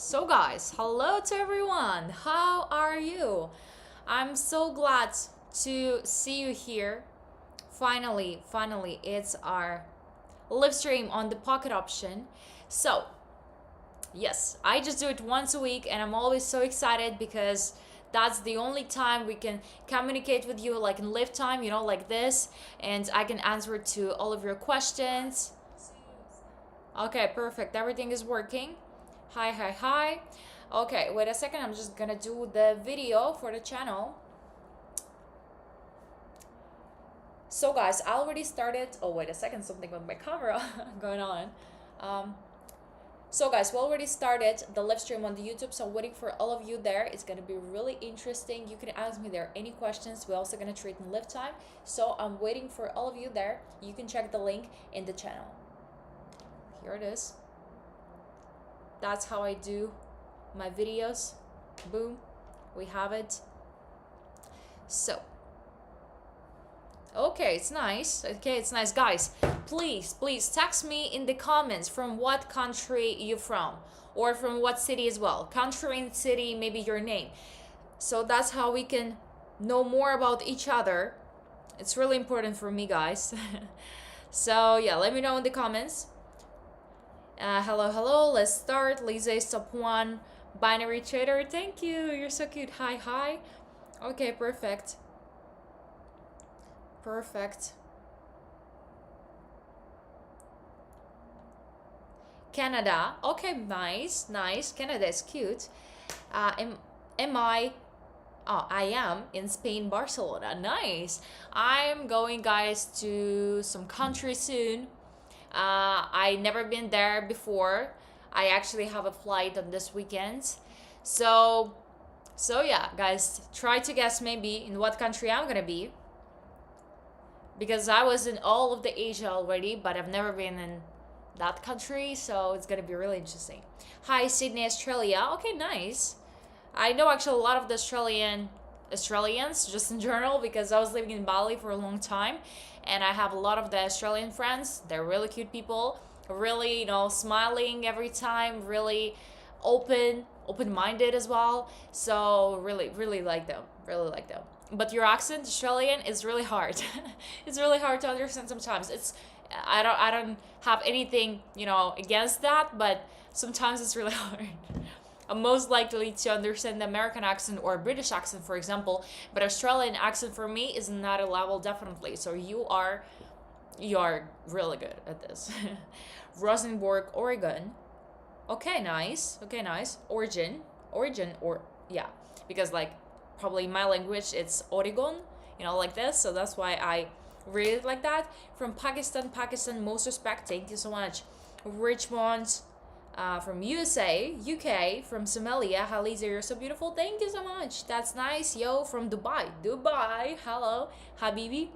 So, guys, hello to everyone. How are you? I'm so glad to see you here. Finally, it's our live stream on the Pocket option. So, yes, I just do it once a week, and I'm always so excited because that's the only time we can communicate with you, like in live time, like this, and I can answer to all of your questions. Okay, perfect. Everything is working. Hi. Okay, wait a second. I'm just gonna do the video for the channel. So, guys, I already started. Oh, wait a second. Something with my camera going on. Um, so, guys, we already started the live stream on the YouTube. So, I'm waiting for all of you there. It's gonna be really interesting. You can ask me there any questions. We're also gonna treat in live time. So, I'm waiting for all of you there. You can check the link in the channel. Here it is. That's how I do my videos. Boom, we have it. So, okay, it's nice. Guys, please text me in the comments from what country you from, or from what city as well. Country and city, maybe your name. So that's how we can know more about each other. It's really important for me, guys. So yeah, let me know in the comments. Hello. Let's start. Lisa is top one. Binary trader. Thank you. You're so cute. Hi. Okay, perfect. Canada. Okay, nice. Canada is cute. Am I? Oh, I am in Spain, Barcelona. Nice. I'm going, guys, to some country soon. I never been there before. I actually have a flight on this weekend. So yeah, guys, try to guess maybe in what country I'm gonna be. Because I was in all of the Asia already, but I've never been in that country, so it's gonna be really interesting. Hi, Sydney, Australia. Okay, nice. I know actually a lot of the Australians just in general because I was living in Bali for a long time, and I have a lot of the Australian friends. They're really cute people, really, smiling every time, really open-minded as well. So really like them. Really like them. But your accent, Australian, is really hard. It's really hard to understand sometimes. I don't have anything, against that, but sometimes it's really hard. I'm most likely to understand the American accent or British accent, for example, but Australian accent for me is not a level, definitely. So you are really good at this. Rosenborg, Oregon. Okay, nice. Origin, or yeah, because like probably in my language it's Oregon, like this. So that's why I read it like that. From Pakistan, most respect. Thank you so much. Richmond, from USA, UK, from Somalia. Haliza, you're so beautiful. Thank you so much. That's nice. Yo, from Dubai. Hello, Habibi.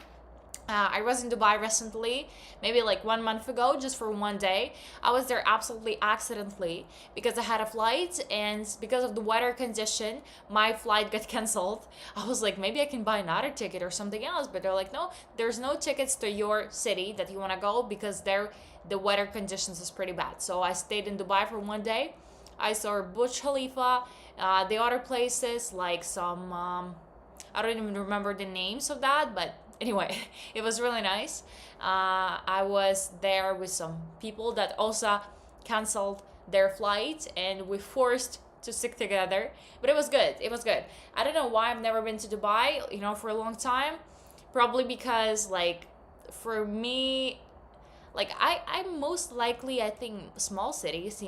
I was in Dubai recently, maybe like 1 month ago, just for one day. I was there absolutely accidentally because I had a flight, and because of the weather condition, my flight got canceled. I was like, maybe I can buy another ticket or something else, but they're like, no, there's no tickets to your city that you want to go because the weather conditions is pretty bad. So I stayed in Dubai for one day. I saw Burj Khalifa, the other places like some, I don't even remember the names of that, but anyway, it was really nice. I was there with some people that also canceled their flight, and we forced to stick together. But it was good. I don't know why I've never been to Dubai, for a long time. Probably because, like, for me, like, I'm most likely, I think, small cities,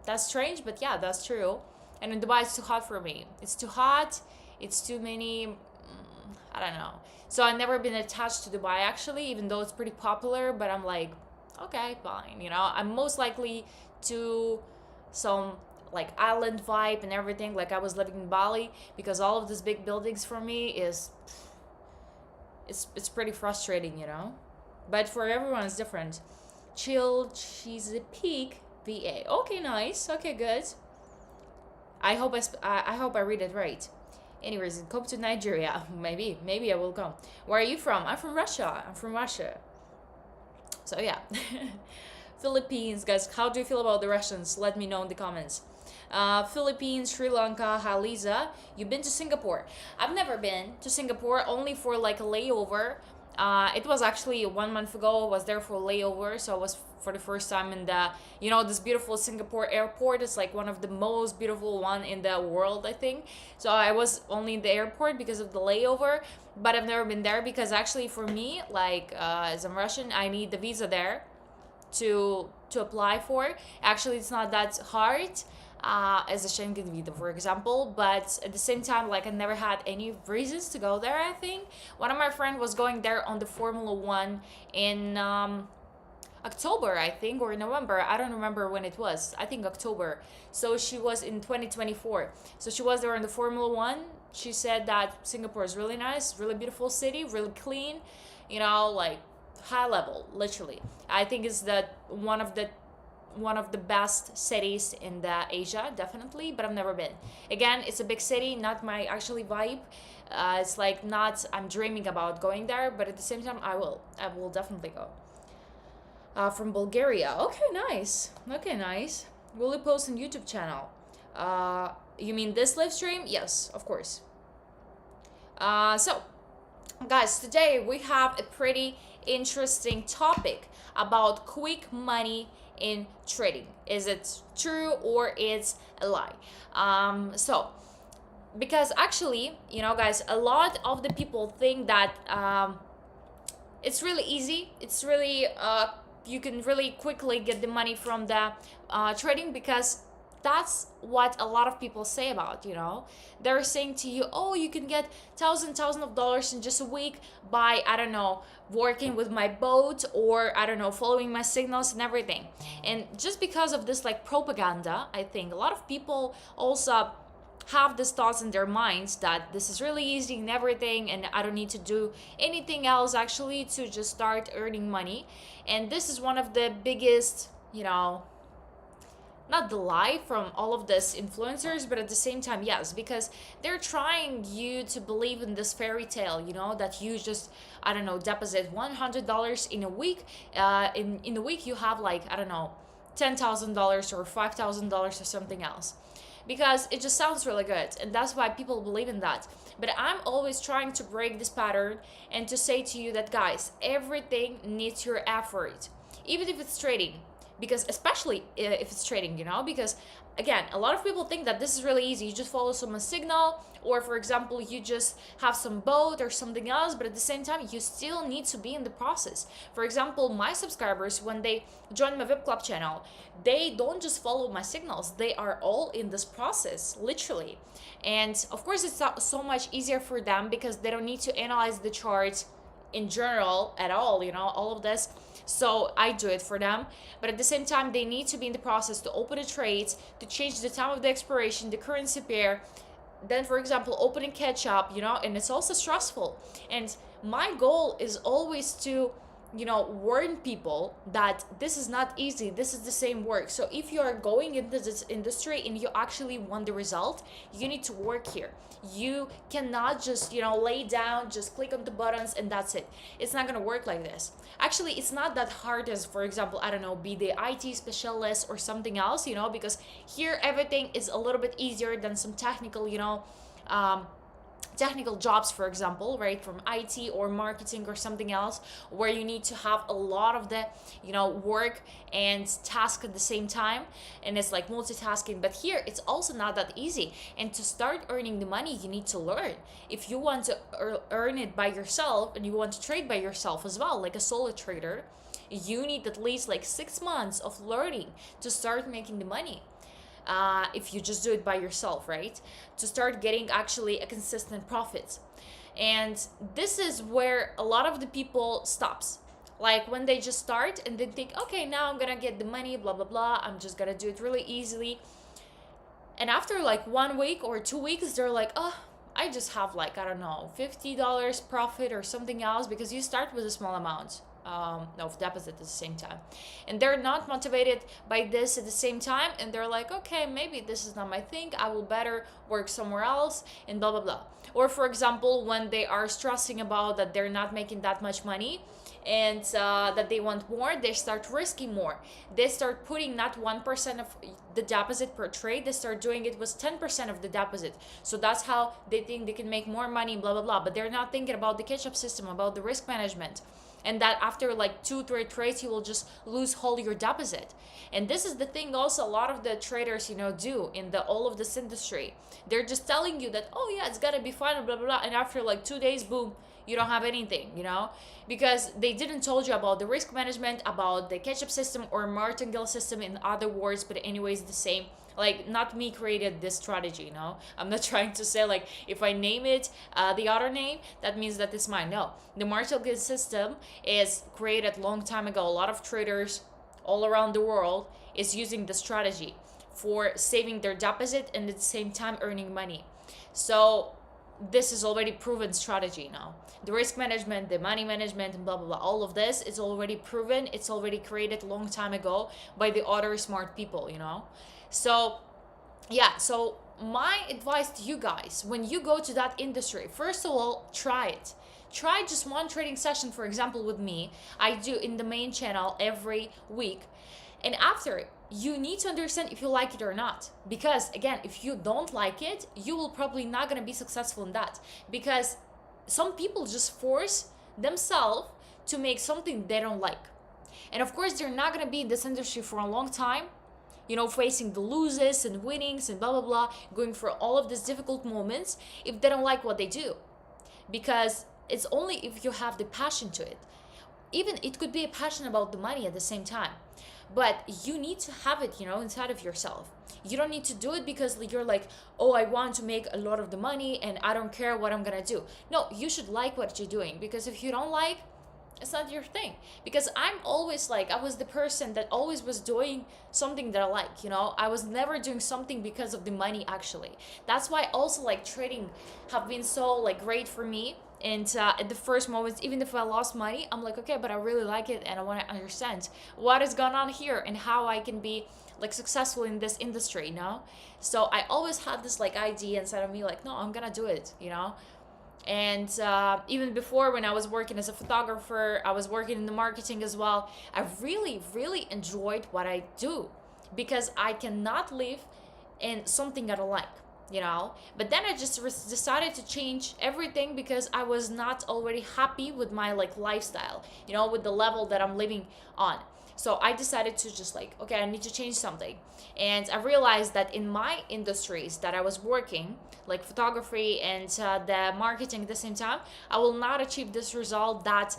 That's strange, but yeah, that's true. And in Dubai, it's too hot for me. It's too hot. It's too many. I don't know. So I've never been attached to Dubai actually, even though it's pretty popular. But I'm like, okay, fine. I'm most likely to some like island vibe and everything. Like I was living in Bali because all of these big buildings for me is it's pretty frustrating. But for everyone, it's different. Chill Chesapeake VA. Okay, nice. Okay, good. I hope I read it right. Anyways, come to Nigeria. Maybe I will come. Where are you from? I'm from Russia. So yeah. Philippines, guys. How do you feel about the Russians? Let me know in the comments. Philippines, Sri Lanka. Hi Lisa, you've been to Singapore? I've never been to Singapore, only for like a layover. It was actually 1 month ago. I was there for a layover, so I was for the first time in the, this beautiful Singapore airport. It's like one of the most beautiful one in the world, I think. So I was only in the airport because of the layover, but I've never been there because actually for me, like as I'm Russian, I need the visa there to apply for. Actually, it's not that hard as a Schengen visa, for example. But at the same time, like I never had any reasons to go there. I think one of my friends was going there on the Formula One in October, I think, or November. I don't remember when it was. I think October. So she was in 2024. So she was there on the Formula One. She said that Singapore is really nice, really beautiful city, really clean, like high level, literally. I think it's one of the best cities in the Asia, definitely, but I've never been. Again, it's a big city, not my actually vibe. It's like not I'm dreaming about going there, but at the same time, I will definitely go. From Bulgaria. Okay, nice. Okay, nice. Will you post on YouTube channel? You mean this live stream? Yes, of course. So, guys, today we have a pretty interesting topic about quick money in trading. Is it true or it's a lie? So, because actually, guys, a lot of the people think that it's really easy. It's really you can really quickly get the money from the trading, because that's what a lot of people say about. They're saying to you, oh, you can get thousands of dollars in just a week by, I don't know, working with my boat, or I don't know, following my signals and everything. And just because of this like propaganda, I think a lot of people also have these thoughts in their minds that this is really easy and everything, and I don't need to do anything else actually to just start earning money. And this is one of the biggest, not the lie from all of these influencers, but at the same time, yes, because they're trying you to believe in this fairy tale, that you just, I don't know, deposit $100 in a week. In a week, you have like, I don't know, $10,000 or $5,000 or something else, because it just sounds really good, and that's why people believe in that. But I'm always trying to break this pattern and to say to you that, guys, everything needs your effort, even if it's trading. Because especially if it's trading, because again, a lot of people think that this is really easy. You just follow some signal, or for example, you just have some boat or something else, but at the same time, you still need to be in the process. For example, my subscribers, when they join my VIP Club channel, they don't just follow my signals. They are all in this process, literally. And of course, it's not so much easier for them because they don't need to analyze the charts in general at all, all of this. So I do it for them, but at the same time, they need to be in the process to open the trades, to change the time of the expiration, the currency pair, then for example opening catch up, and it's also stressful. And my goal is always to warn people that this is not easy, this is the same work. So if you are going into this industry and you actually want the result, you need to work here. You cannot just lay down, just click on the buttons and that's it. It's not going to work like this. Actually, it's not that hard as, for example, I don't know, be the IT specialist or something else, because here everything is a little bit easier than some technical technical jobs, for example, right, from IT or marketing or something else, where you need to have a lot of the work and task at the same time, and it's like multitasking. But here it's also not that easy, and to start earning the money, you need to learn. If you want to earn it by yourself and you want to trade by yourself as well, like a solo trader, you need at least like 6 months of learning to start making the money. If you just do it by yourself, right? To start getting actually a consistent profit. And this is where a lot of the people stops. Like when they just start and they think, okay, now I'm gonna get the money, blah, blah, blah. I'm just gonna do it really easily. And after like 1 week or 2 weeks, they're like, oh, I just have like, I don't know, $50 profit or something else, because you start with a small amount. Of deposit at the same time, and they're not motivated by this at the same time, and they're like, okay, maybe this is not my thing, I will better work somewhere else, and blah blah blah. Or for example, when they are stressing about that they're not making that much money, and that they want more, they start risking more. They start putting not 1% of the deposit per trade, they start doing it with 10% of the deposit. So that's how they think they can make more money, blah blah blah. But they're not thinking about the catch-up system, about the risk management, and that after like 2-3 trades you will just lose all your deposit. And this is the thing also a lot of the traders, do in the all of this industry. They're just telling you that, oh yeah, it's gonna be fine, blah blah blah, and after like 2 days, boom, you don't have anything, because they didn't told you about the risk management, about the catch-up system or martingale system, in other words, but anyways the same. Like, not me created this strategy, I'm not trying to say like if I name it the other name, that means that it's mine. No, the martingale system is created long time ago. A lot of traders all around the world is using the strategy for saving their deposit and at the same time earning money. So this is already proven strategy now. The risk management, the money management, and blah blah blah, all of this is already proven. It's already created long time ago by the other smart people, So yeah, so my advice to you guys, when you go to that industry, first of all, try it. Try just one trading session, for example, with me. I do in the main channel every week. And after, you need to understand if you like it or not. Because again, if you don't like it, you will probably not going to be successful in that. Because some people just force themselves to make something they don't like. And of course, they're not going to be in this industry for a long time, facing the losses and winnings and blah, blah, blah, going for all of these difficult moments if they don't like what they do. Because it's only if you have the passion to it. Even it could be a passion about the money at the same time. But you need to have it, inside of yourself. You don't need to do it because you're like, oh, I want to make a lot of the money and I don't care what I'm going to do. No, you should like what you're doing, because if you don't like, it's not your thing. Because I'm always like, I was the person that always was doing something that I like, I was never doing something because of the money, actually. That's why also like trading have been so like great for me. And at the first moments, even if I lost money, I'm like, okay, but I really like it and I want to understand what is going on here and how I can be like successful in this industry, So I always had this like idea inside of me, like, no, I'm gonna do it, And even before, when I was working as a photographer, I was working in the marketing as well. I really, really enjoyed what I do, because I cannot live in something I don't like. But then I just decided to change everything, because I was not already happy with my like lifestyle, with the level that I'm living on. So I decided to just like, okay, I need to change something. And I realized that in my industries that I was working, like photography and the marketing at the same time, I will not achieve this result that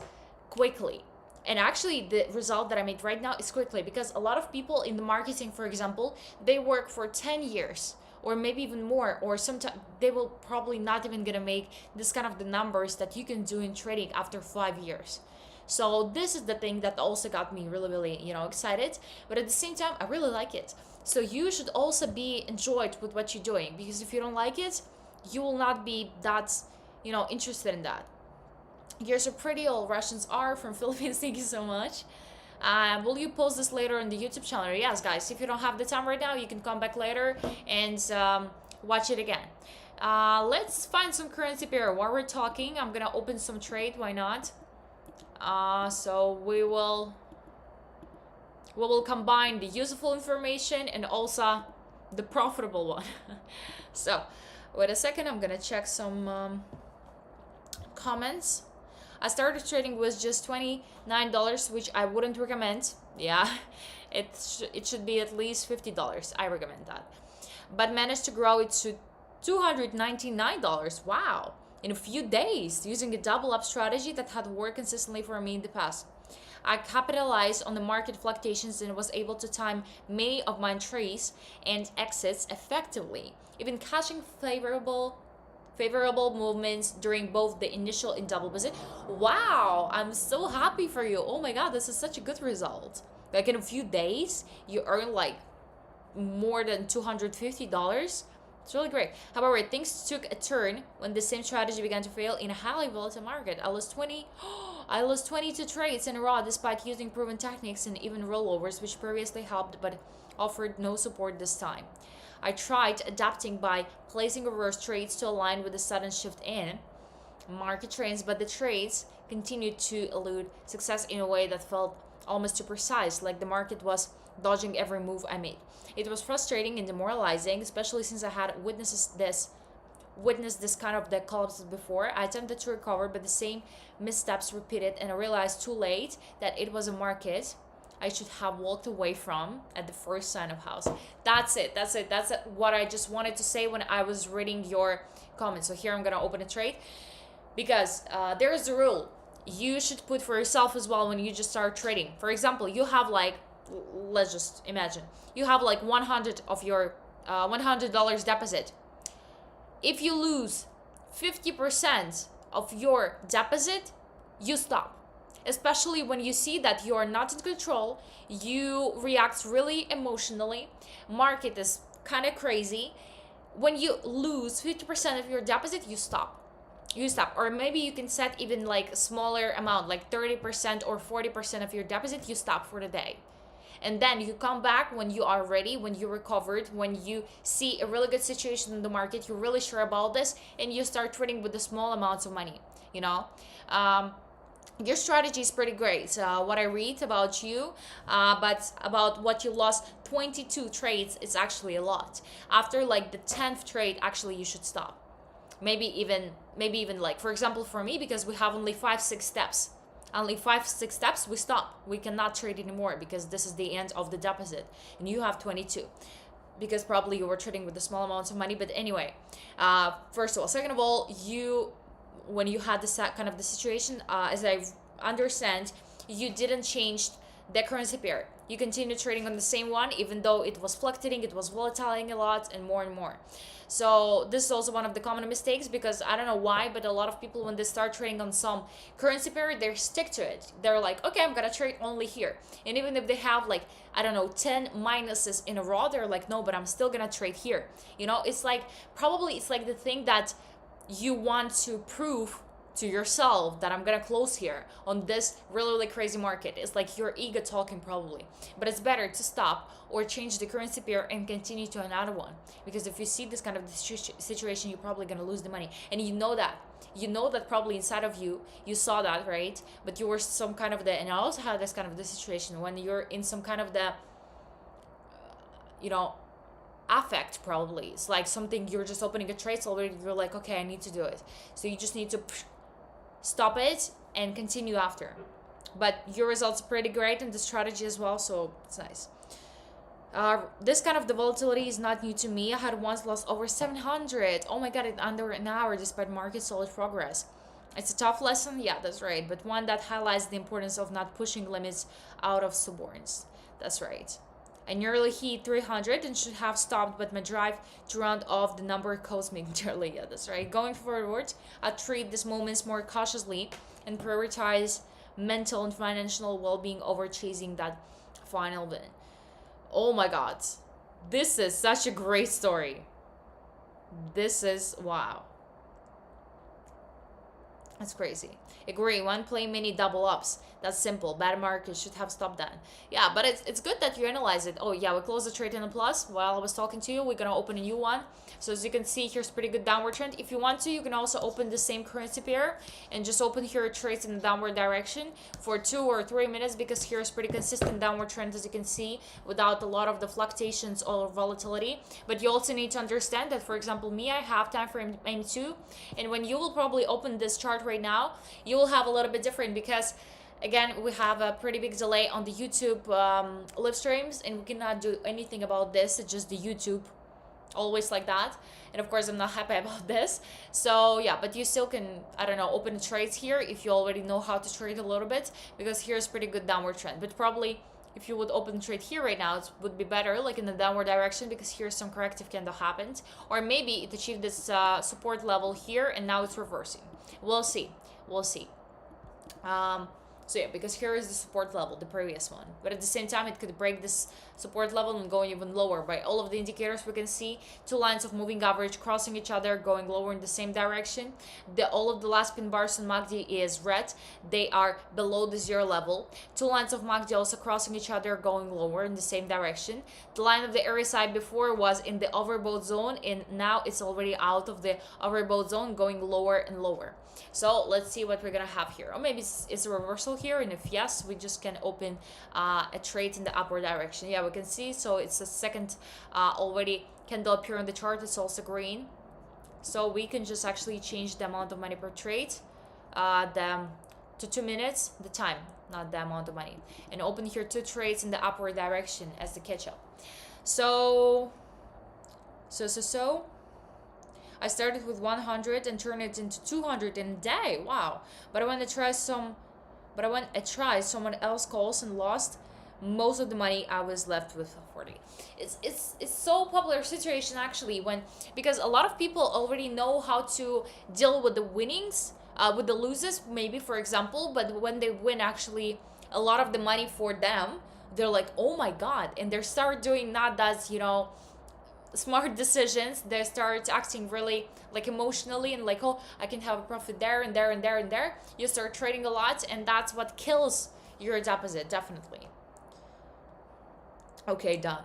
quickly. And actually, the result that I made right now is quickly, because a lot of people in the marketing, for example, they work for 10 years or maybe even more, or sometimes they will probably not even gonna make this kind of the numbers that you can do in trading after 5 years. So this is the thing that also got me really, really, excited. But at the same time, I really like it. So you should also be enjoyed with what you're doing, because if you don't like it, you will not be that, interested in that. You're so pretty, all Russians are from Philippines. Thank you so much. Will you post this later on the YouTube channel? Yes, guys. If you don't have the time right now, you can come back later and watch it again. Let's find some currency pair. While we're talking, I'm gonna open some trade. Why not? So we will combine the useful information and also the profitable one. So wait a second, I'm gonna check some comments. I started trading with just $29, which I wouldn't recommend. Yeah, it should be at least $50. I recommend that. But managed to grow it to $299. Wow. In a few days, using a double up strategy that had worked consistently for me in the past. I capitalized on the market fluctuations and was able to time many of my trades and exits effectively, even catching favorable movements during both the initial and double visit. Wow, I'm so happy for you. Oh my god, this is such a good result. Like in a few days, you earn like more than $250. It's really great. However, things took a turn when the same strategy began to fail in a highly volatile market. I lost 22 trades in a row despite using proven techniques and even rollovers, which previously helped but offered no support this time. I tried adapting by placing reverse trades to align with the sudden shift in. market trends, but the trades continued to elude success in a way that felt almost too precise, like the market was dodging every move I made. It was frustrating and demoralizing, especially since I had witnessed this kind of the collapses before. I attempted to recover, but the same missteps repeated, and I realized too late that it was a market I should have walked away from at the first sign of house. That's it. That's what I just wanted to say when I was reading your comments. So here I'm gonna open a trade because there is a rule you should put for yourself as well when you just start trading. For example, you have like, let's just imagine you have like 100 of your $100 deposit. If you lose 50% of your deposit, you stop. Especially when you see that you are not in control, you react really emotionally, market is kind of crazy. When you lose 50% of your deposit, you stop. Or maybe you can set even like a smaller amount, like 30% or 40% of your deposit, you stop for the day. And then you come back when you are ready, when you recovered, when you see a really good situation in the market, you're really sure about this, and you start trading with the small amounts of money, you know. Your strategy is pretty great, what I read about you, but about what you lost 22 trades, it's actually a lot. After like the 10th trade, actually you should stop. Maybe even like, for example, for me, because we have only 5-6 steps, we stop. We cannot trade anymore because this is the end of the deposit, and you have 22 because probably you were trading with the small amounts of money. But anyway, first of all, second of all, when you had this kind of the situation, as I understand, you didn't change the currency pair. You continue trading on the same one, even though it was fluctuating, it was volatiling a lot and more. So this is also one of the common mistakes, because I don't know why, but a lot of people, when they start trading on some currency pair, they stick to it. They're like, okay, I'm gonna trade only here. And even if they have like, I don't know, 10 minuses in a row, they're like, no, but I'm still gonna trade here. You know, it's like, probably it's like the thing that you want to prove to yourself that I'm gonna close here on this really crazy market. It's like your ego talking probably, but it's better to stop or change the currency pair and continue to another one, because if you see this kind of situation, you're probably gonna lose the money, and you know that probably inside of you saw that, right? But you were some kind of the, and I also had this kind of the situation when you're in some kind of the, you know, affect, probably it's like something, you're just opening a trade, so already you're like, okay, I need to do it, so you just need to stop it and continue after. But your results are pretty great in the strategy as well, so it's nice. This kind of the volatility is not new to me. I had once lost over 700, oh my god, in under an hour despite market solid progress. It's a tough lesson, yeah, that's right, but one that highlights the importance of not pushing limits out of suborns. That's right. I nearly hit 300 and should have stopped, but my drive to round off the number caused me dearly. Yeah, that's right. Going forward, I treat these moments more cautiously and prioritize mental and financial well-being over chasing that final win. Oh my god. This is such a great story. This is, wow. That's crazy. Agree. One play many double ups. That's simple. Bad market should have stopped that. Yeah, but it's good that you analyze it. Oh yeah, we closed the trade in a plus while I was talking to you. We're gonna open a new one. So as you can see, here's pretty good downward trend. If you want to, you can also open the same currency pair and just open here trades in the downward direction for 2 or 3 minutes, because here's pretty consistent downward trend, as you can see, without a lot of the fluctuations or volatility. But you also need to understand that, for example, me, I have time frame M2, and when you will probably open this chart right now, you will have a little bit different, because again, we have a pretty big delay on the YouTube live streams, and we cannot do anything about this. It's just the YouTube, always like that. And of course, I'm not happy about this. So yeah, but you still can, I don't know, open trades here if you already know how to trade a little bit, because here's pretty good downward trend. But probably if you would open trade here right now, it would be better, like in the downward direction, because here's some corrective candle happened, or maybe it achieved this support level here and now it's reversing. We'll see. So yeah, because here is the support level, the previous one. But at the same time, it could break this support level and go even lower. By all of the indicators, we can see two lines of moving average crossing each other, going lower in the same direction. All of the last pin bars on MACD is red. They are below the zero level. Two lines of MACD also crossing each other, going lower in the same direction. The line of the RSI before was in the overbought zone, and now it's already out of the overbought zone, going lower and lower. So let's see what we're gonna have here. Or maybe it's a reversal here, and if yes, we just can open a trade in the upward direction. Yeah, we can see, so it's the second already candle appear on the chart. It's also green, so we can just actually change the amount of money per trade to 2 minutes, the time, not the amount of money, and open here 2 trades in the upward direction as the catch up. So I started with 100 and turned it into 200 in a day. Wow. But when I try someone else calls and lost most of the money, I was left with 40. It's so popular situation actually, because a lot of people already know how to deal with the winnings, with the losses maybe, for example, but when they win actually a lot of the money for them, they're like, oh my god, and they start doing not that, smart decisions. They start acting really like emotionally and like, oh, I can have a profit there and there and there and there. You start trading a lot, and that's what kills your deposit, definitely. Okay, done.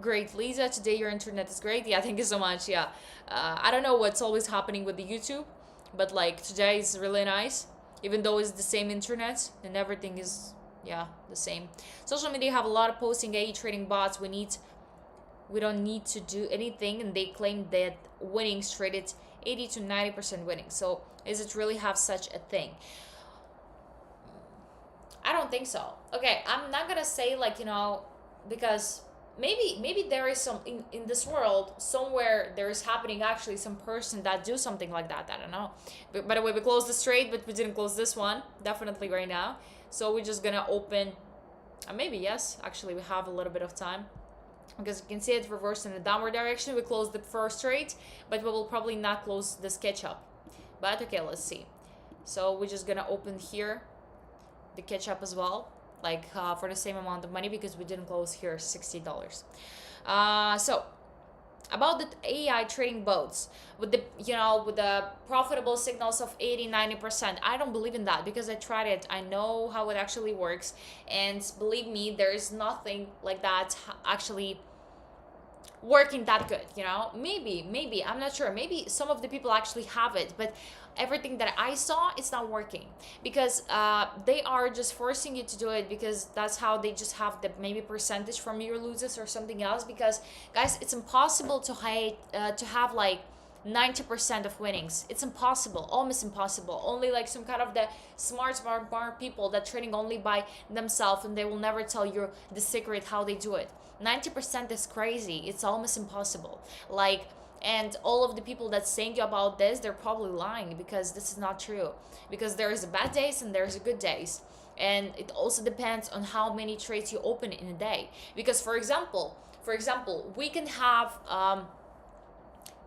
Great, Lisa, today your internet is great. Yeah, thank you so much. Yeah, I don't know what's always happening with the YouTube, but like today is really nice, even though it's the same internet and everything is, yeah, the same. Social media have a lot of posting AI trading bots. We don't need to do anything, and they claim that winnings traded 80 to 90% winning. So is it really have such a thing? I don't think so. Okay, I'm not gonna say like, because maybe there is some in this world somewhere there is happening actually some person that do something like that. I don't know. But by the way, we closed this trade, but we didn't close this one definitely right now. So we're just gonna open, maybe yes, actually we have a little bit of time, because you can see it reversed in the downward direction. We closed the first trade, but we will probably not close this catch up. But okay, let's see. So we're just gonna open here the catch up as well, like for the same amount of money, because we didn't close here $60. So about the AI trading bots with the profitable signals of 80-90%, I don't believe in that, because I tried it. I know how it actually works, and believe me, there is nothing like that actually working that good. Maybe I'm not sure, maybe some of the people actually have it, but everything that I saw, it's not working, because they are just forcing you to do it, because that's how they just have the maybe percentage from your losses or something else. Because guys, it's impossible to have like 90% of winnings. It's impossible, almost impossible. Only like some kind of the smart people that trading only by themselves, and they will never tell you the secret how they do it. 90% is crazy. It's almost impossible. And all of the people that's saying you about this, they're probably lying, because this is not true. Because there is a bad days and there's a good days. And it also depends on how many trades you open in a day. Because for example, we can have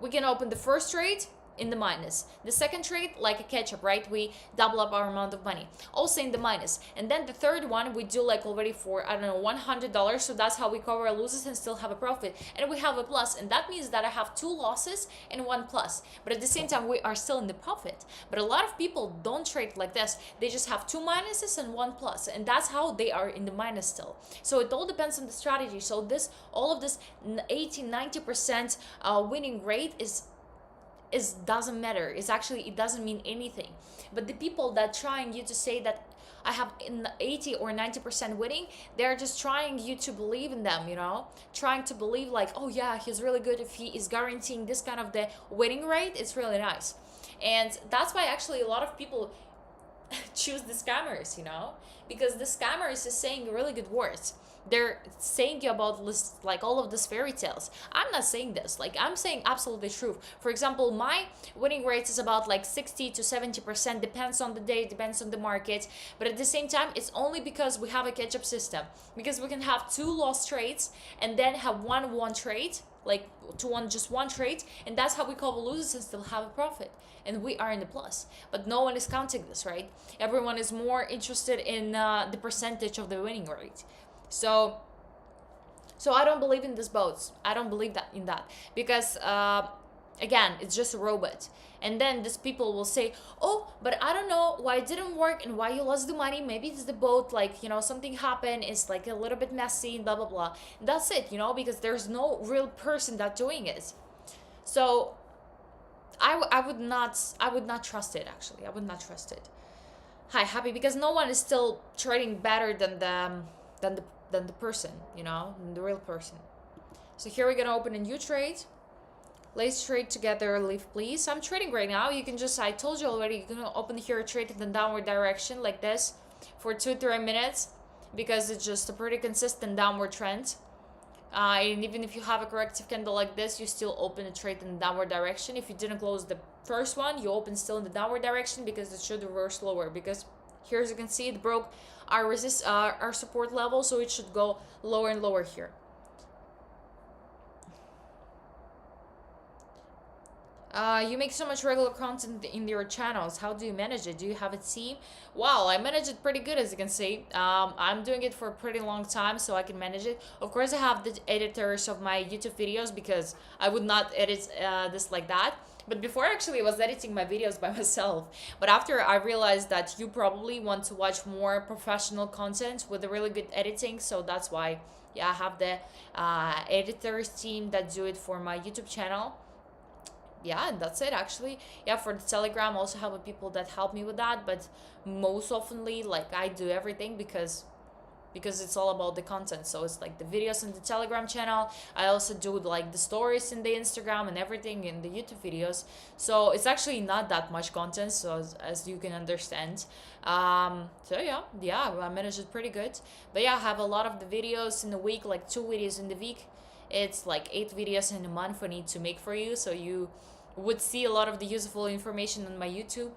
we can open the first trade in the minus, the second trade like a catch-up, right? We double up our amount of money, also in the minus, and then the third one we do like already for, I don't know, $100. So that's how we cover our losses and still have a profit, and we have a plus, and that means that I have 2 losses and 1 plus, but at the same time we are still in the profit. But a lot of people don't trade like this. They just have 2 minuses and 1 plus, and that's how they are in the minus still. So it all depends on the strategy. So all of this 80-90% winning rate is doesn't matter. It doesn't mean anything. But the people that trying you to say that I have 80 or 90% winning, they're just trying you to believe in them, trying to believe like, oh yeah, he's really good if he is guaranteeing this kind of the winning rate. It's really nice. And that's why actually a lot of people choose the scammers, because the scammers is saying really good words. They're saying you about like all of these fairy tales. I'm not saying this, like I'm saying absolutely truth. For example, my winning rates is about like 60 to 70%, depends on the day, depends on the market. But at the same time, it's only because we have a catch-up system, because we can have 2 lost trades and then have one won trade, like to just one trade, and that's how we call losers and still have a profit, and we are in the plus. But no one is counting this, right? Everyone is more interested in the percentage of the winning rate. So I don't believe in these boats. I don't believe that in that, because again, it's just a robot. And then these people will say, oh, but I don't know why it didn't work and why you lost the money. Maybe it's the boat, like, something happened, it's like a little bit messy, blah blah blah. And that's it, because there's no real person that doing it. So I would not trust it. Actually, I would not trust it. Hi, happy, because no one is still trading better than the person, than the real person. So here we're gonna open a new trade. Let's trade together, leave please. I'm trading right now. You can just, I told you already, you can open here a trade in the downward direction like this for 2-3 minutes, because it's just a pretty consistent downward trend. And even if you have a corrective candle like this, you still open a trade in the downward direction. If you didn't close the first one, you open still in the downward direction, because it should reverse lower. Because here, as you can see, it broke our support level, so it should go lower and lower here. You make so much regular content in your channels. How do you manage it? Do you have a team? Wow, I manage it pretty good, as you can see. I'm doing it for a pretty long time, so I can manage it. Of course, I have the editors of my YouTube videos, because I would not edit this like that. But before, actually, I was editing my videos by myself. But after, I realized that you probably want to watch more professional content with a really good editing. So that's why, yeah, I have the editors team that do it for my YouTube channel. Yeah, and that's it, actually. Yeah, for the Telegram, I also have people that help me with that, but most oftenly, like, I do everything, because it's all about the content. So it's like the videos in the Telegram channel. I also do like the stories in the Instagram and everything in the YouTube videos. So it's actually not that much content, so as you can understand. So yeah, I manage it pretty good. But yeah, I have a lot of the videos in the week, like 2 videos in the week. It's like 8 videos in a month I need to make for you, so you would see a lot of the useful information on my YouTube.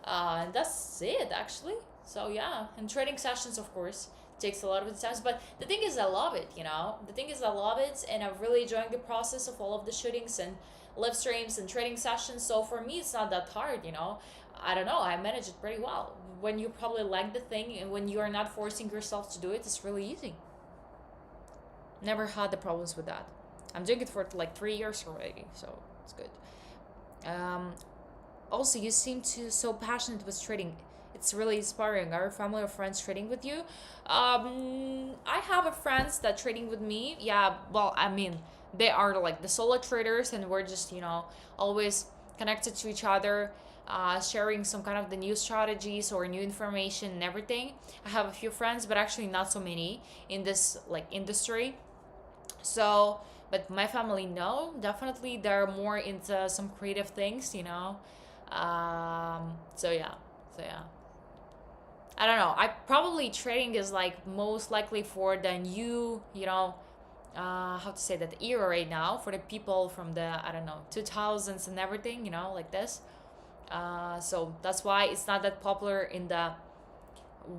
And that's it, actually. So yeah, and trading sessions, of course, takes a lot of the times, but the thing is, I love it. The thing is, I love it, and I'm really enjoying the process of all of the shootings and live streams and trading sessions. So for me, it's not that hard. I don't know, I manage it pretty well. When you probably like the thing, and when you are not forcing yourself to do it, it's really easy. Never had the problems with that. I'm doing it for like 3 years already, so it's good. Also, you seem to so passionate with trading. It's really inspiring. Are your family or friends trading with you? I have a friends that trading with me. Yeah, well, I mean, they are like the solo traders, and we're just always connected to each other, sharing some kind of the new strategies or new information and everything. I have a few friends, but actually not so many in this like industry. So, but my family, no, definitely they're more into some creative things. So yeah, I don't know. I probably trading is like most likely for the new, how to say that, era right now, for the people from the, I don't know, 2000s and everything, like this. So that's why it's not that popular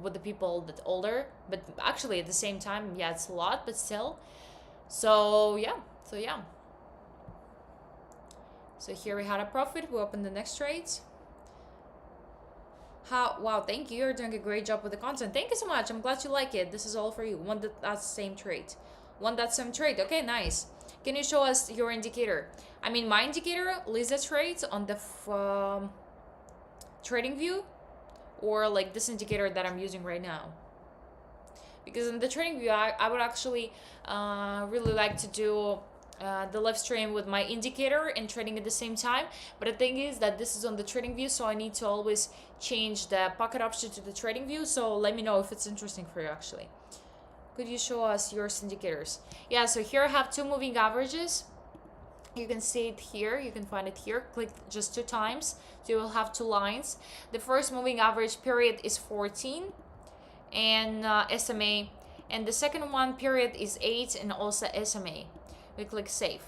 with the people that older, but actually at the same time, yeah, it's a lot, but still. So yeah. So here we had a profit. We open the next trade. Wow, thank you. You're doing a great job with the content. Thank you so much. I'm glad you like it. This is all for you. That's the same trade. Same trade. Okay, nice. Can you show us your indicator? I mean, my indicator, Lisa trades on the trading view, or like this indicator that I'm using right now. Because in the trading view, I would actually really like to do the live stream with my indicator and trading at the same time. But the thing is that this is on the trading view, so I need to always change the pocket option to the trading view. So let me know if it's interesting for you, actually. Could you show us your indicators? Yeah, so here I have 2 moving averages. You can see it here. You can find it here. Click just 2 times. So you will have 2 lines. The first moving average period is 14 and SMA, and the second one period is 8 and also SMA. We click save.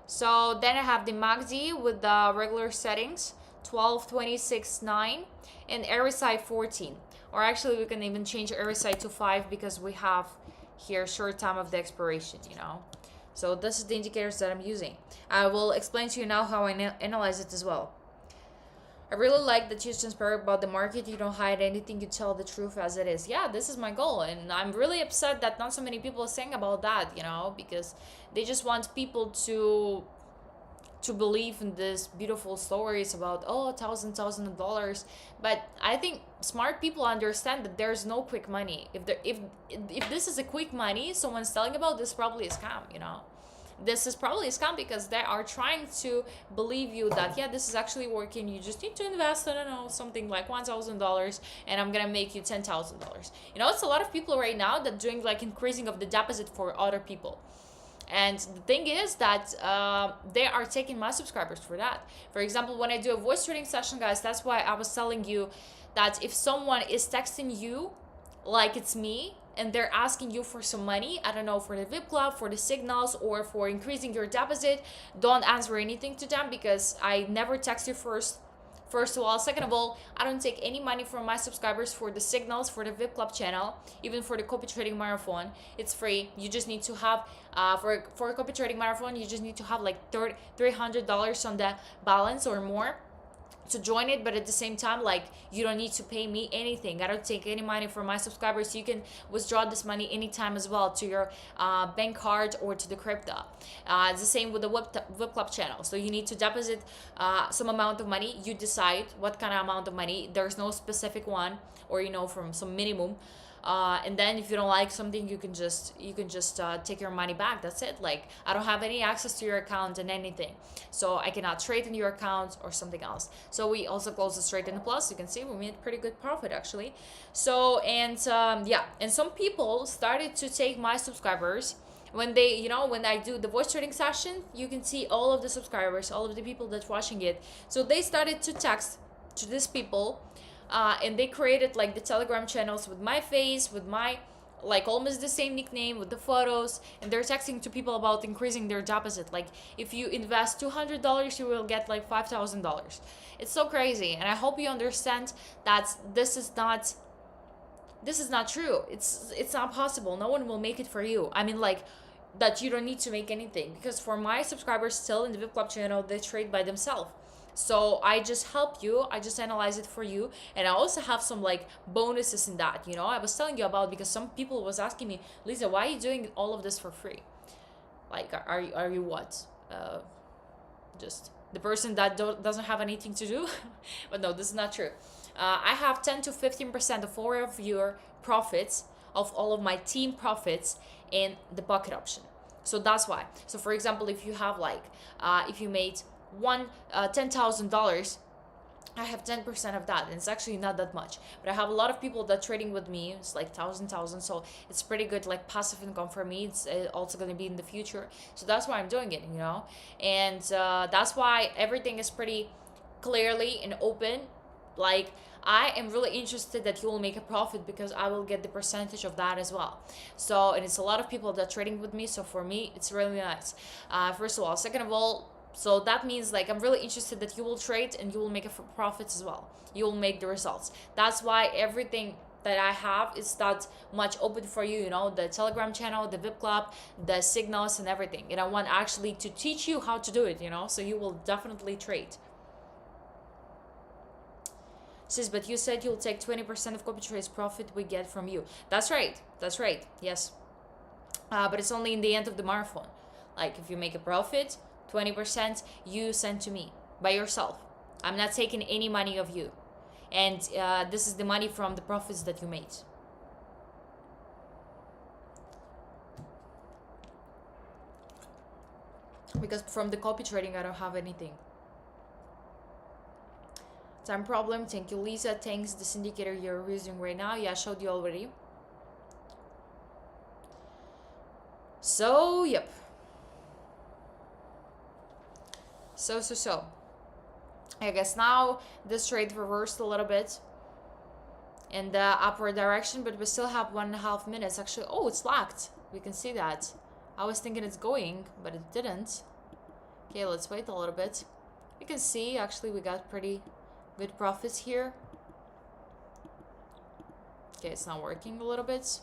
So then I have the MACD with the regular settings, 12, 26, 9, and RSI 14. Or actually, we can even change RSI to 5, because we have here short time of the expiration, So this is the indicators that I'm using. I will explain to you now how I analyze it as well. I really like that you're transparent about the market. You don't hide anything. You tell the truth as it is. Yeah, this is my goal, and I'm really upset that not so many people are saying about that. Because they just want people to believe in this beautiful stories about thousand of dollars. But I think smart people understand that there's no quick money. If this is a quick money someone's telling about, this probably a scam. This is probably a scam because they are trying to believe you that, yeah, this is actually working. You just need to invest, I don't know, something like $1,000, and I'm gonna make you $10,000. It's a lot of people right now that doing like increasing of the deposit for other people. And the thing is that they are taking my subscribers for that. For example, when I do a voice trading session, guys, that's why I was telling you that if someone is texting you like it's me and they're asking you for some money, I don't know, for the VIP club, for the signals, or for increasing your deposit, don't answer anything to them, because I never text you first of all. Second of all, I don't take any money from my subscribers for the signals, for the VIP club channel, even for the copy trading marathon. It's free. You just need to have for a copy trading marathon, you just need to have like $300 on the balance or more to join it. But at the same time, like, you don't need to pay me anything. I don't take any money from my subscribers. You can withdraw this money anytime as well to your bank card or to the crypto. It's the same with the VIP club channel. So you need to deposit some amount of money. You decide what kind of amount of money. There's no specific one, or from some minimum. And then if you don't like something, you can just take your money back. That's it. Like, I don't have any access to your account and anything, so I cannot trade in your account or something else. So we also closed the trade in the plus. You can see we made pretty good profit actually. So, and yeah, and some people started to take my subscribers when they, when I do the voice trading session. You can see all of the subscribers, all of the people that's watching it. So they started to text to these people, and they created like the Telegram channels with my face, with my like almost the same nickname, with the photos, and they're texting to people about increasing their deposit. Like, if you invest $200, you will get like $5,000. It's so crazy, and I hope you understand that this is not true. It's not possible. No one will make it for you. I mean, like, that you don't need to make anything, because for my subscribers still in the VIP club channel, they trade by themselves. So I just help you, I just analyze it for you, and I also have some like bonuses in that. I was telling you about, because some people was asking me, Lisa, why are you doing all of this for free? Like, are you what, just the person that doesn't have anything to do? But no, this is not true. I have 10 to 15% of all of your profits, of all of my team profits, in the pocket option. So that's why. So for example, if you have like if you made $10,000, I have 10% of that, and it's actually not that much. But I have a lot of people that trading with me. It's like thousand, so it's pretty good, like passive income for me. It's also going to be in the future. So that's why I'm doing it, and that's why everything is pretty clearly and open. Like, I am really interested that you will make a profit, because I will get the percentage of that as well. So, and it's a lot of people that trading with me. So for me, it's really nice. First of all. Second of all, so that means like I'm really interested that you will trade and you will make profits as well. You will make the results. That's why everything that I have is that much open for you, the Telegram channel, the VIP club, the signals, and everything. And I want actually to teach you how to do it, so you will definitely trade. Says, but you said you'll take 20% of copy trades profit we get from you. That's right. Yes. But it's only in the end of the marathon. Like, if you make a profit, 20% you send to me by yourself. I'm not taking any money of you. And this is the money from the profits that you made. Because from the copy trading, I don't have anything. Time problem. Thank you, Lisa. Thanks. This indicator you're using right now. Yeah, I showed you already. So, yep. So. I guess now this trade reversed a little bit in the upward direction, but we still have 1.5 minutes. Actually, oh, it's locked. We can see that. I was thinking it's going, but it didn't. Okay, let's wait a little bit. You can see, actually, we got pretty good profits here. Okay, it's not working a little bit.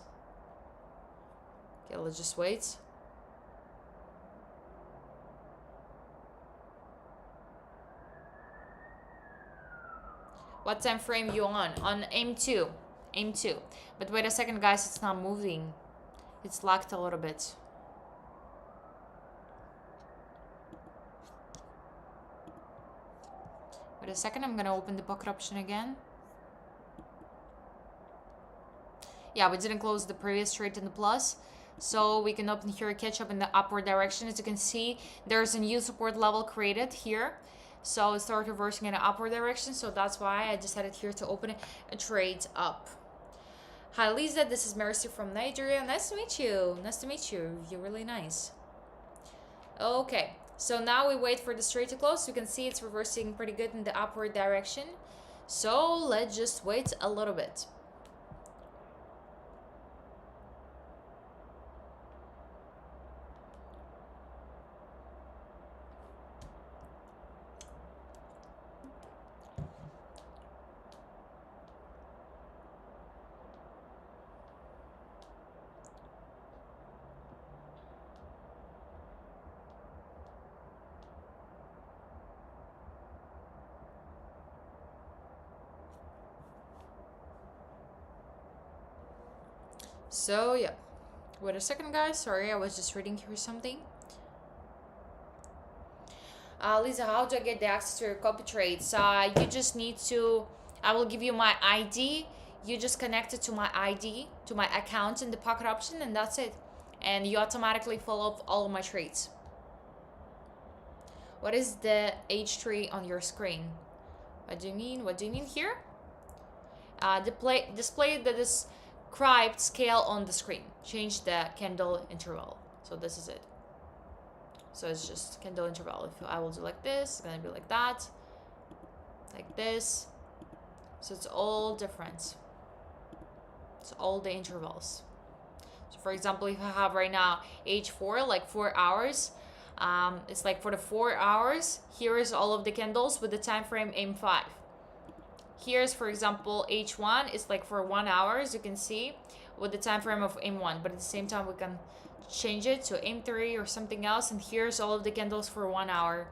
Okay, let's just wait. What time frame you on? On aim 2. Aim 2. But wait a second, guys, it's not moving. It's locked a little bit. Wait a second, I'm gonna open the pocket option again. Yeah, we didn't close the previous trade in the plus. So we can open here a catch up in the upward direction. As you can see, there's a new support level created here. So it started reversing in an upward direction. So that's why I decided here to open a trade up. Hi Lisa, this is Mercy from Nigeria. Nice to meet you. Nice to meet you. You're really nice. Okay, so now we wait for this trade to close. You can see it's reversing pretty good in the upward direction. So let's just wait a little bit. So yeah, wait a second, guys. Sorry, I was just reading here something. Lisa, how do I get the access to your copy trades? You just need to, I will give you my ID. You just connect it to my ID, to my account in the pocket option, and that's it. And you automatically follow up all of my trades. What is the H3 on your screen? What do you mean? What do you mean here? Display the described scale on the screen. Change the candle interval. So this is it. So it's just candle interval. If I will do like this, it's gonna be like that, like this. So it's all different. It's all the intervals. So for example, if I have right now H4, like 4 hours, it's like for the 4 hours, here is all of the candles with the time frame aim 5. Here's, for example, H1 is like for 1 hour, as you can see, with the time frame of aim 1. But at the same time, we can change it to aim 3 or something else. And here's all of the candles for 1 hour,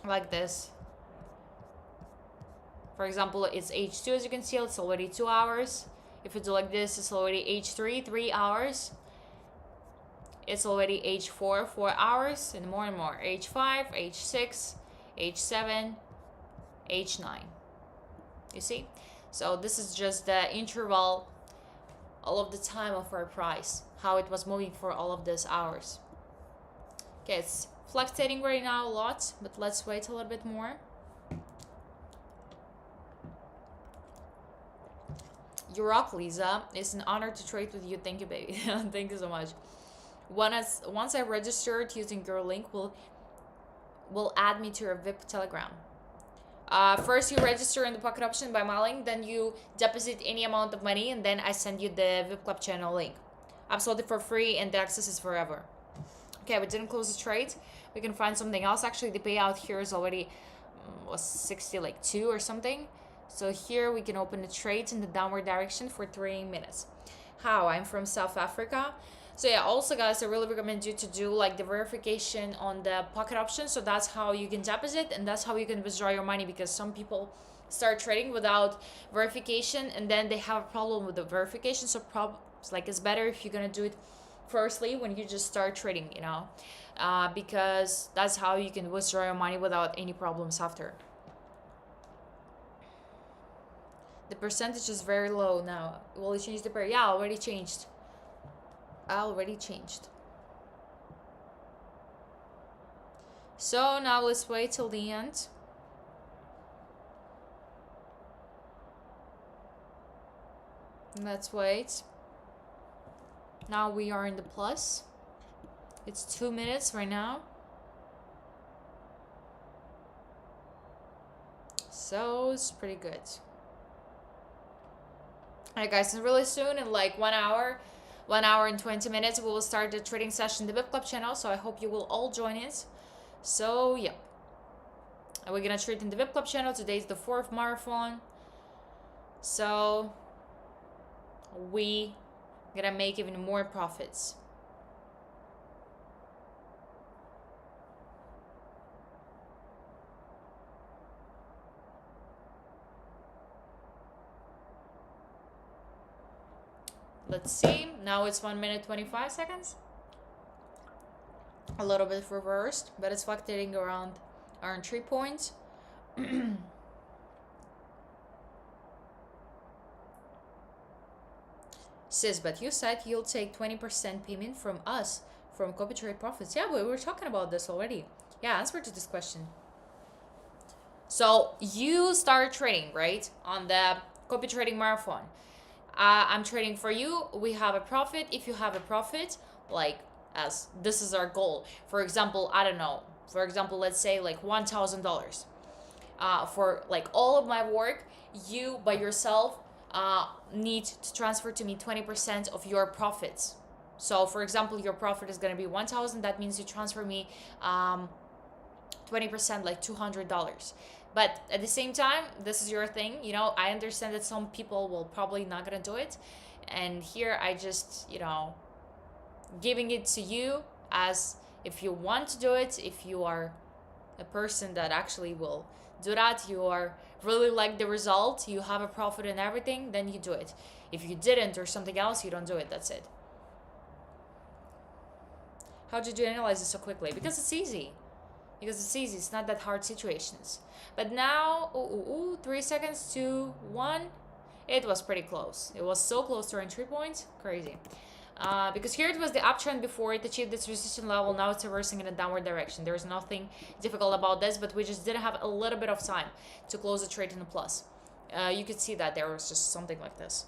like this. For example, it's H2, as you can see, it's already 2 hours. If you do like this, it's already H3, 3 hours. It's already H4, 4 hours, and more, H5, H6, H7, H9. You see? So this is just the interval all of the time of our price, how it was moving for all of these hours. Okay, it's fluctuating right now a lot, but let's wait a little bit more. You rock, Lisa. It's an honor to trade with you. Thank you, baby. Thank you so much. Once I registered using your link, will add me to your VIP Telegram. First you register in the pocket option by my link, then you deposit any amount of money, and then I send you the VIP Club channel link. Absolutely for free, and the access is forever. Okay, we didn't close the trade. We can find something else. Actually, the payout here is already was 62 or something. So here we can open the trades in the downward direction for 3 minutes. How? I'm from South Africa. So yeah, also guys, I really recommend you to do like the verification on the pocket option. So that's how you can deposit, and that's how you can withdraw your money, because some people start trading without verification and then they have a problem with the verification. So it's better if you're gonna do it firstly when you just start trading, you know, because that's how you can withdraw your money without any problems after. The percentage is very low now. Will you change the pair? Yeah, already changed. So now let's wait till the end. Let's wait. Now we are in the plus. It's 2 minutes right now. So it's pretty good. Alright guys, and really soon, in like 1 hour, 1 hour and 20 minutes, we will start the trading session in the VIP Club channel. So I hope you will all join it. So yeah, and we're gonna trade in the VIP Club channel. Today is the 4th marathon. So we gonna make even more profits. Let's see. Now it's 1 minute 25 seconds. A little bit reversed, but it's fluctuating around 3 points. Sis, but you said you'll take 20% payment from us from copy trade profits. Yeah, we were talking about this already. Yeah, answer to this question. So you start trading, right? On the copy trading marathon. I'm trading for you. We have a profit. If you have a profit, like, as this is our goal. For example, I don't know. For example, let's say like $1,000. For like all of my work, you by yourself need to transfer to me 20% of your profits. So for example, your profit is going to be 1,000. That means you transfer me 20%, like $200. But at the same time, this is your thing. You know, I understand that some people will probably not going to do it. And here I just, you know, giving it to you as if you want to do it, if you are a person that actually will do that, you are really like the result, you have a profit and everything, then you do it. If you didn't or something else, you don't do it. That's it. How did you analyze it so quickly? Because it's easy. It's not that hard situations. But now 3 seconds, 2, 1. It was pretty close. It was so close to earn 3 points. Crazy. Because here it was the uptrend before it achieved this resistance level. Now it's reversing in a downward direction. There's nothing difficult about this, but we just didn't have a little bit of time to close the trade in the plus. You could see that there was just something like this.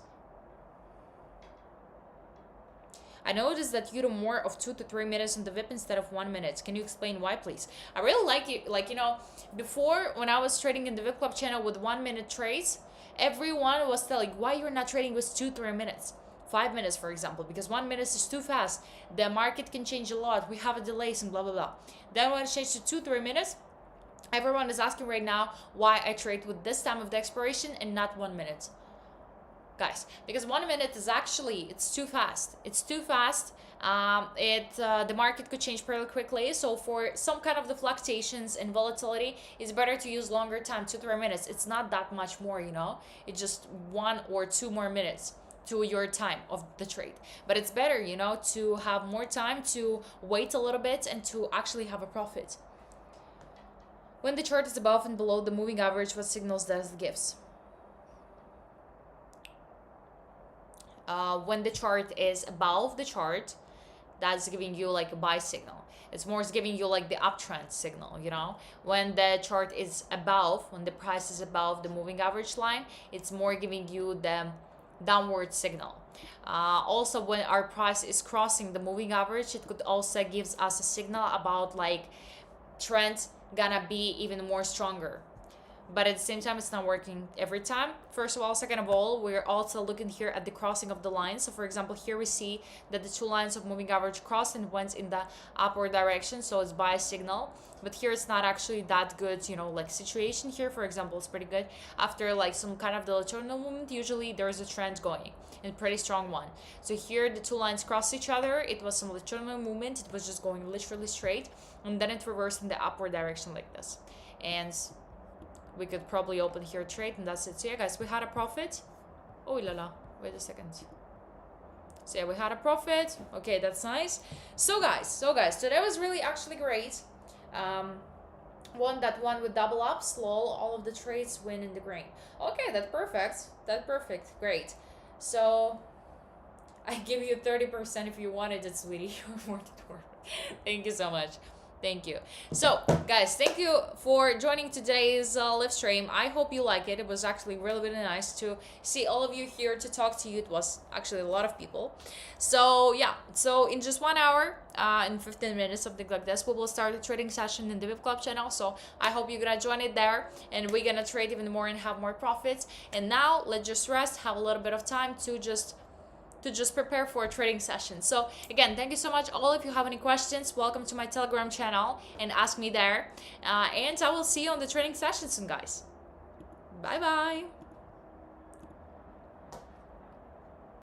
I noticed that you do more of 2 to 3 minutes on the VIP instead of 1 minute. Can you explain why, please? I really like it. Like, you know, before when I was trading in the VIP Club channel with 1 minute trades, everyone was telling why you're not trading with 2-3 minutes. 5 minutes, for example, because 1 minute is too fast. The market can change a lot. We have a delays and blah, blah, blah. Then when it changed to 2-3 minutes, everyone is asking right now why I trade with this time of the expiration and not 1 minute. Guys, because 1 minute is actually, it's too fast. It's too fast. The market could change pretty quickly. So for some kind of the fluctuations and volatility, it's better to use longer time, 2-3 minutes. It's not that much more, you know. It's just 1 or 2 more minutes to your time of the trade. But it's better, you know, to have more time to wait a little bit and to actually have a profit. When the chart is above and below the moving average, what signals does it gives? When the chart is above the chart, that's giving you like a buy signal. It's more giving you like the uptrend signal, you know. When the chart is above, when the price is above the moving average line, it's more giving you the downward signal. Also, when our price is crossing the moving average, it could also gives us a signal about like trend gonna be even more stronger. But at the same time, it's not working every time. First of all. Second of all, we're also looking here at the crossing of the lines. So for example, here we see that the 2 lines of moving average crossed and went in the upward direction. So it's buy signal. But here it's not actually that good, you know, like situation here. For example, it's pretty good. After like some kind of the lateral movement, usually there's a trend going, and pretty strong one. So here the 2 lines crossed each other. It was some lateral movement. It was just going literally straight. And then it reversed in the upward direction like this. And we could probably open here trade, and that's it. So yeah, guys, we had a profit. Oh la la, wait a second. So yeah, we had a profit. Okay, that's nice. So guys, today was really actually great. One with double ups, lol, all of the trades win in the green. Okay, that's perfect, great. So I give you 30% if you wanted it, sweetie. You're more than worth. Thank you so much. Thank you. So guys, thank you for joining today's live stream. I hope you like it. It was actually really nice to see all of you here, to talk to you. It was actually a lot of people. So yeah, so in just 1 hour in 15 minutes, something like this, we will start a trading session in the VIP Club channel. So I hope you're gonna join it there, and we're gonna trade even more and have more profits. And now let's just rest, have a little bit of time to just prepare for a trading session. So again, thank you so much. All, if you have any questions, welcome to my Telegram channel and ask me there. And I will see you on the trading session soon, guys. Bye bye.